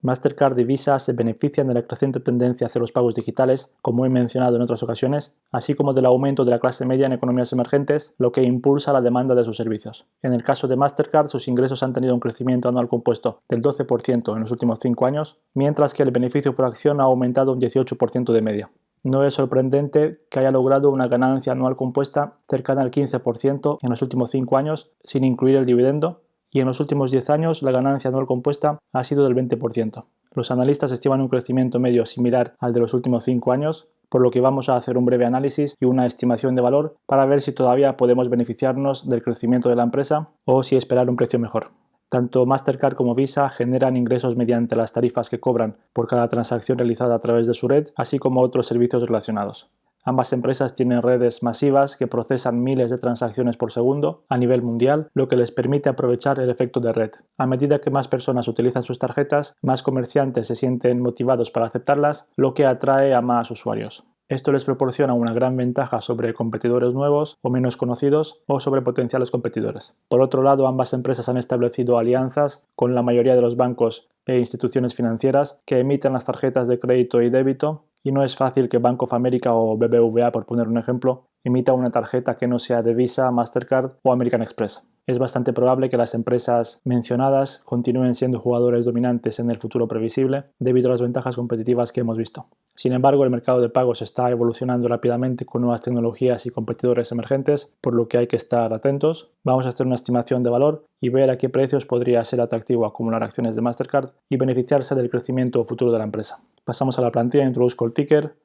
Mastercard y Visa se benefician de la creciente tendencia hacia los pagos digitales, como he mencionado en otras ocasiones, así como del aumento de la clase media en economías emergentes, lo que impulsa la demanda de sus servicios. En el caso de Mastercard, sus ingresos han tenido un crecimiento anual compuesto del 12% en los últimos 5 años, mientras que el beneficio por acción ha aumentado un 18% de media. No es sorprendente que haya logrado una ganancia anual compuesta cercana al 15% en los últimos 5 años, sin incluir el dividendo, y en los últimos 10 años la ganancia anual compuesta ha sido del 20%. Los analistas estiman un crecimiento medio similar al de los últimos 5 años, por lo que vamos a hacer un breve análisis y una estimación de valor para ver si todavía podemos beneficiarnos del crecimiento de la empresa o si esperar un precio mejor. Tanto Mastercard como Visa generan ingresos mediante las tarifas que cobran por cada transacción realizada a través de su red, así como otros servicios relacionados. Ambas empresas tienen redes masivas que procesan miles de transacciones por segundo a nivel mundial, lo que les permite aprovechar el efecto de red. A medida que más personas utilizan sus tarjetas, más comerciantes se sienten motivados para aceptarlas, lo que atrae a más usuarios. Esto les proporciona una gran ventaja sobre competidores nuevos o menos conocidos o sobre potenciales competidores. Por otro lado, ambas empresas han establecido alianzas con la mayoría de los bancos e instituciones financieras que emiten las tarjetas de crédito y débito, y no es fácil que Bank of America o BBVA, por poner un ejemplo, emita una tarjeta que no sea de Visa, Mastercard o American Express. Es bastante probable que las empresas mencionadas continúen siendo jugadores dominantes en el futuro previsible debido a las ventajas competitivas que hemos visto. Sin embargo, el mercado de pagos está evolucionando rápidamente con nuevas tecnologías y competidores emergentes, por lo que hay que estar atentos. Vamos a hacer una estimación de valor y ver a qué precios podría ser atractivo acumular acciones de Mastercard y beneficiarse del crecimiento futuro de la empresa. Pasamos a la plantilla, introduzco el ticker.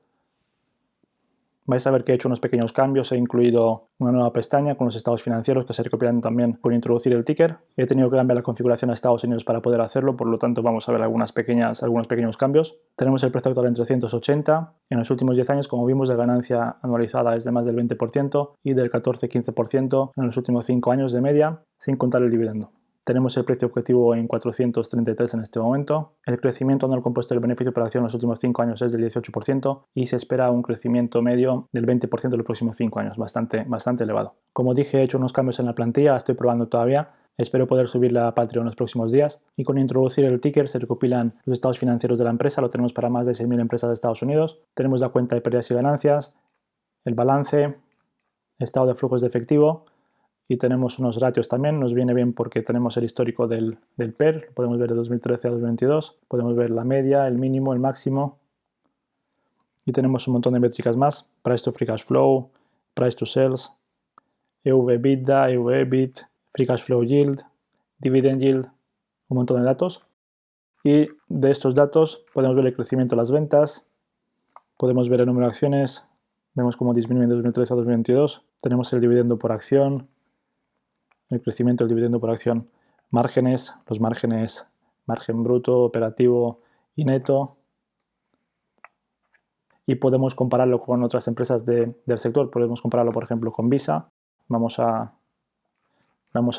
Vais a ver que he hecho unos pequeños cambios, he incluido una nueva pestaña con los estados financieros que se recopilan también con introducir el ticker. He tenido que cambiar la configuración a Estados Unidos para poder hacerlo, por lo tanto vamos a ver algunos pequeños cambios. Tenemos el precio actual en 380. En los últimos 10 años, como vimos, la ganancia anualizada es de más del 20% y del 14-15% en los últimos 5 años de media, sin contar el dividendo. Tenemos el precio objetivo en 433 en este momento. El crecimiento anual compuesto del beneficio por acción en los últimos 5 años es del 18% y se espera un crecimiento medio del 20% en los próximos 5 años, bastante elevado. Como dije, he hecho unos cambios en la plantilla, la estoy probando todavía. Espero poder subirla a Patreon en los próximos días. Y con introducir el ticker se recopilan los estados financieros de la empresa. Lo tenemos para más de 6.000 empresas de Estados Unidos. Tenemos la cuenta de pérdidas y ganancias, el balance, estado de flujos de efectivo. Y tenemos unos ratios también, nos viene bien porque tenemos el histórico del PER, lo podemos ver de 2013 a 2022, podemos ver la media, el mínimo, el máximo, y tenemos un montón de métricas más, price to free cash flow, price to sales, EV/EBITDA, EV/EBIT, free cash flow yield, dividend yield, un montón de datos. Y de estos datos podemos ver el crecimiento de las ventas, podemos ver el número de acciones, vemos cómo disminuye de 2013 a 2022, tenemos el dividendo por acción, el crecimiento del dividendo por acción, márgenes, los márgenes, margen bruto, operativo y neto. Y podemos compararlo con otras empresas del sector. Podemos compararlo, por ejemplo, con Visa. Vamos a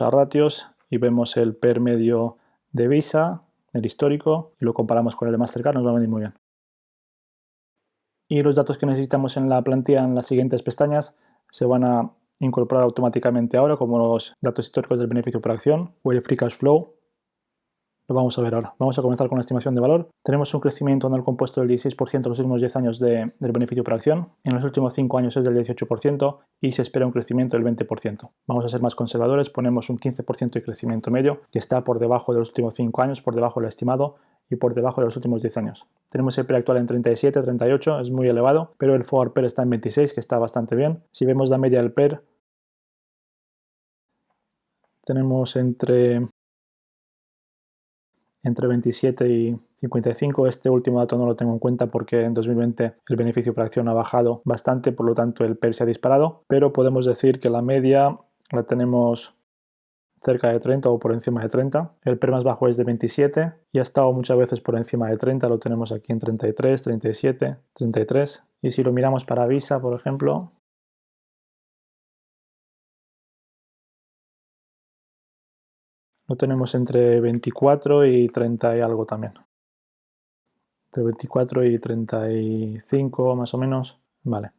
ratios y vemos el PER medio de Visa, el histórico, y lo comparamos con el de Mastercard, nos va a venir muy bien. Y los datos que necesitamos en la plantilla en las siguientes pestañas se van a incorporar automáticamente ahora, como los datos históricos del beneficio por acción o el free cash flow. Lo vamos a ver ahora. Vamos a comenzar con la estimación de valor. Tenemos un crecimiento anual compuesto del 16% en los últimos 10 años del beneficio por acción. En los últimos 5 años es del 18% y se espera un crecimiento del 20%. Vamos a ser más conservadores, ponemos un 15% de crecimiento medio, que está por debajo de los últimos 5 años, por debajo del estimado y por debajo de los últimos 10 años. Tenemos el PER actual en 37, 38, es muy elevado, pero el forward PER está en 26, que está bastante bien. Si vemos la media del PER, tenemos entre 27 y 55. Este último dato no lo tengo en cuenta porque en 2020 el beneficio por acción ha bajado bastante, por lo tanto el PER se ha disparado, pero podemos decir que la media la tenemos cerca de 30 o por encima de 30. El PER más bajo es de 27 y ha estado muchas veces por encima de 30, lo tenemos aquí en 33, 37, 33. Y si lo miramos para Visa, por ejemplo, lo tenemos entre 24 y 30 y algo también. Entre 24 y 35 más o menos. Vale.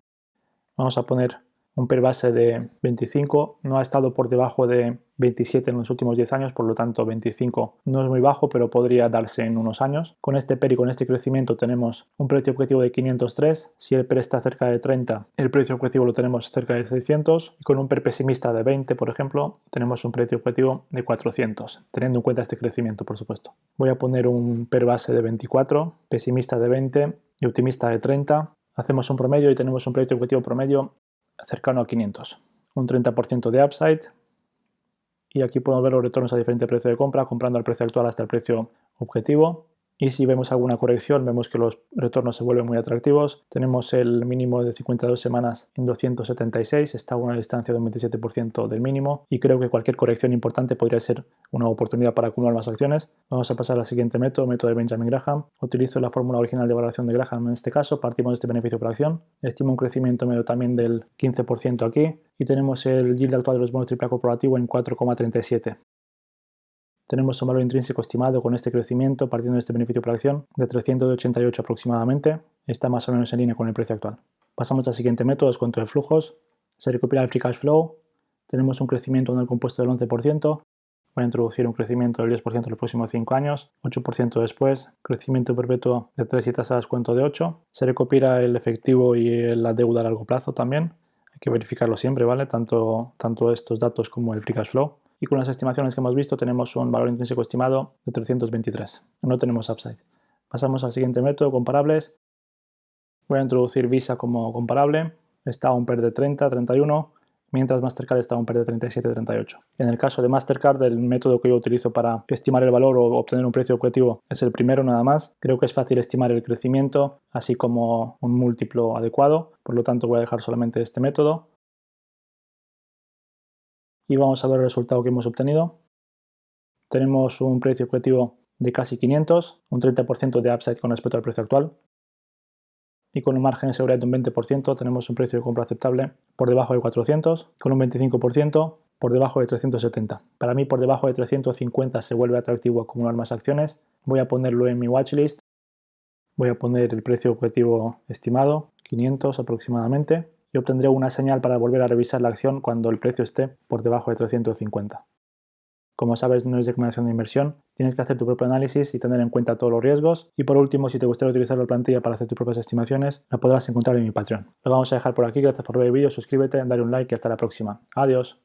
Vamos a poner un PER base de 25, no ha estado por debajo de 27 en los últimos 10 años, por lo tanto 25 no es muy bajo, pero podría darse en unos años. Con este PER y con este crecimiento tenemos un precio objetivo de 503, si el PER está cerca de 30, el precio objetivo lo tenemos cerca de 600, y con un PER pesimista de 20, por ejemplo, tenemos un precio objetivo de 400, teniendo en cuenta este crecimiento, por supuesto. Voy a poner un PER base de 24, pesimista de 20 y optimista de 30. Hacemos un promedio y tenemos un precio objetivo promedio cercano a 500, un 30% de upside, y aquí podemos ver los retornos a diferente precio de compra, comprando al precio actual hasta el precio objetivo. Y si vemos alguna corrección, vemos que los retornos se vuelven muy atractivos. Tenemos el mínimo de 52 semanas en 276, está a una distancia de un 27% del mínimo, y creo que cualquier corrección importante podría ser una oportunidad para acumular más acciones. Vamos a pasar al siguiente método de Benjamin Graham. Utilizo la fórmula original de valoración de Graham en este caso, partimos de este beneficio por acción. Estimo un crecimiento medio también del 15% aquí, y tenemos el yield actual de los bonos AAA corporativo en 4,37. Tenemos un valor intrínseco estimado con este crecimiento partiendo de este beneficio por acción de 388 aproximadamente. Está más o menos en línea con el precio actual. Pasamos al siguiente método, descuento de flujos. Se recopila el free cash flow. Tenemos un crecimiento en el compuesto del 11%. Voy a introducir un crecimiento del 10% en los próximos 5 años, 8% después, crecimiento perpetuo de 3 y tasa de descuento de 8. Se recopila el efectivo y la deuda a largo plazo también. Hay que verificarlo siempre, ¿vale? Tanto estos datos como el free cash flow. Y con las estimaciones que hemos visto tenemos un valor intrínseco estimado de 323. No tenemos upside. Pasamos al siguiente método, comparables. Voy a introducir Visa como comparable. Está a un PER de 30, 31, mientras Mastercard está a un PER de 37, 38. En el caso de Mastercard, el método que yo utilizo para estimar el valor o obtener un precio objetivo es el primero nada más. Creo que es fácil estimar el crecimiento, así como un múltiplo adecuado. Por lo tanto, voy a dejar solamente este método. Y vamos a ver el resultado que hemos obtenido. Tenemos un precio objetivo de casi 500, un 30% de upside con respecto al precio actual. Y con un margen de seguridad de un 20% tenemos un precio de compra aceptable por debajo de 400, con un 25% por debajo de 370. Para mí por debajo de 350 se vuelve atractivo acumular más acciones. Voy a ponerlo en mi watchlist. Voy a poner el precio objetivo estimado, 500 aproximadamente, y obtendré una señal para volver a revisar la acción cuando el precio esté por debajo de 350. Como sabes, no es recomendación de inversión, tienes que hacer tu propio análisis y tener en cuenta todos los riesgos. Y por último, si te gustaría utilizar la plantilla para hacer tus propias estimaciones, la podrás encontrar en mi Patreon. Lo vamos a dejar por aquí, gracias por ver el vídeo, suscríbete, dale un like y hasta la próxima. Adiós.